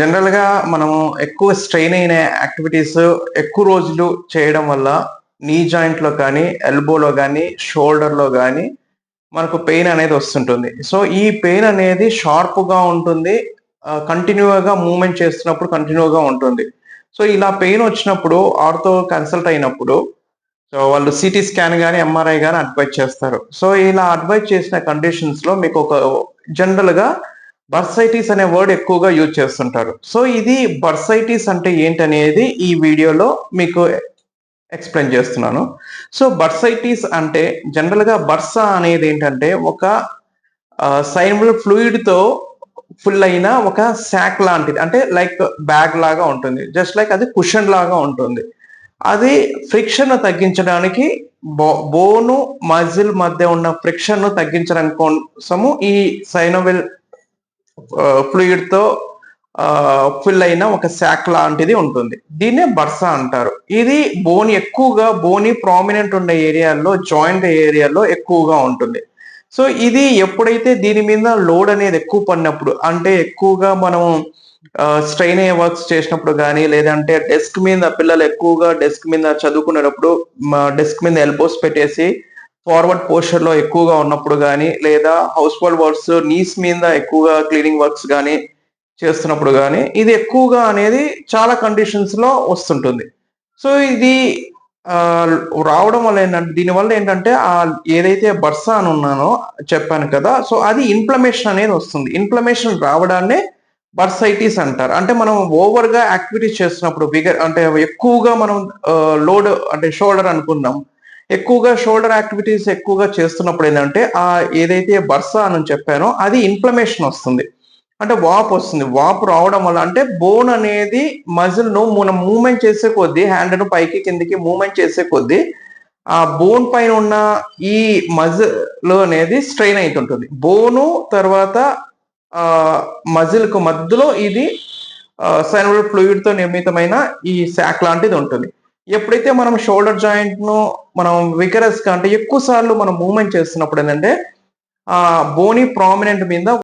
General గా మనము ఎక్కువ స్ట్రెయిన్ అయిన యాక్టివిటీస్ ఎక్కువ రోజులు చేయడం వల్ల నీ జాయింట్ లో కానీ ఎల్బోలో కానీ షోల్డర్ లో కానీ మనకు పెయిన్ అనేది వస్తుంటుంది. సో ఈ పెయిన్ అనేది షార్ప్ గా ఉంటుంది. కంటిన్యూగా మూవ్మెంట్ చేస్తున్నప్పుడు కంటిన్యూగా ఉంటుంది. సో ఇలా పెయిన్ వచ్చినప్పుడు ఆర్థో కన్సల్ట్ అయినప్పుడు సో వాళ్ళు సిటీ స్కాన్ గాని ఎంఆర్ఐ గాని అడ్వైజ్ చేస్తారు. సో ఇలా అడ్వైజ్ చేసిన కండిషన్స్ లో మీకు ఒక జనరల్ గా బర్సైటిస్ అనే వర్డ్ ఎక్కువగా యూజ్ చేస్తుంటారు. సో ఇది బర్సైటిస్ అంటే ఏంటనేది ఈ వీడియోలో మీకు ఎక్స్ప్లెయిన్ చేస్తున్నాను. సో బర్సైటిస్ అంటే జనరల్ గా బర్సా అనేది ఏంటంటే ఒక సైనబుల్ ఫ్లూయిడ్ తో ఫుల్ అయిన ఒక శాక్ లాంటిది, అంటే లైక్ బ్యాగ్ లాగా ఉంటుంది. జస్ట్ లైక్ అది కుషన్ లాగా ఉంటుంది. అది ఫ్రిక్షన్ తగ్గించడానికి బోను మజిల్ మధ్య ఉన్న ఫ్రిక్షన్ తగ్గించడానికి కోసము ఈ సైనోవిల్ ఫ్లూయిడ్ తో ఫిల్ అయిన ఒక శాక్ లాంటిది ఉంటుంది. దీన్నే బర్సా అంటారు. ఇది బోని ప్రామినెంట్ ఉండే ఏరియాల్లో, జాయింట్ ఏరియాలో ఎక్కువగా ఉంటుంది. సో ఇది ఎప్పుడైతే దీని మీద లోడ్ అనేది ఎక్కువ పడినప్పుడు, అంటే ఎక్కువగా మనం స్ట్రెయిన్ అయ్యే వర్క్స్ చేసినప్పుడు కానీ, లేదంటే డెస్క్ మీద పిల్లలు ఎక్కువగా డెస్క్ మీద చదువుకునేటప్పుడు డెస్క్ మీద ఎల్బోస్ పెట్టేసి ఫార్వర్డ్ పోస్చర్ లో ఎక్కువగా ఉన్నప్పుడు కానీ, లేదా హౌస్ హోల్డ్ వర్క్స్ నీస్ మీద ఎక్కువగా క్లీనింగ్ వర్క్స్ కానీ చేస్తున్నప్పుడు కానీ ఇది ఎక్కువగా అనేది చాలా కండిషన్స్ లో వస్తుంటుంది. సో ఇది రావడం వల్ల ఏంటంటే దీనివల్ల ఏంటంటే ఏదైతే బర్సా అని ఉన్నానో చెప్పాను కదా, సో అది ఇన్ఫ్లమేషన్ అనేది వస్తుంది. ఇన్ఫ్లమేషన్ రావడాన్ని బర్సైటిస్ అంటారు. అంటే మనం ఓవర్ గా యాక్టివిటీస్ చేస్తున్నప్పుడు అంటే ఎక్కువగా మనం లోడ్ అంటే షోల్డర్ అనుకుందాం, ఎక్కువగా షోల్డర్ యాక్టివిటీస్ ఎక్కువగా చేస్తున్నప్పుడు ఏంటంటే ఏదైతే బర్సా అని చెప్పానో అది ఇన్ఫ్లమేషన్ వస్తుంది. అంటే వాపు వస్తుంది. వాపు రావడం వల్ల అంటే బోన్ అనేది మజిల్ ను మనం మూవ్మెంట్ చేసే కొద్దీ, హ్యాండ్ ను పైకి కిందికి మూవ్మెంట్ చేసే కొద్దీ ఆ బోన్ పైన ఉన్న ఈ మజిల్ అనేది స్ట్రెయిన్ అవుతుంటుంది. బోను తర్వాత మజిల్ కు మధ్యలో ఇది సైనోవిల్ ఫ్లూయిడ్ తో నిర్మితమైన ఈ శాక్ లాంటిది ఉంటుంది. ఎప్పుడైతే మనం షోల్డర్ జాయింట్ ను మనం వికరస్ గా అంటే ఎక్కువ సార్లు మనం మూవ్మెంట్ చేస్తున్నప్పుడు ఏంటంటే బోని ప్రామినెంట్ మీద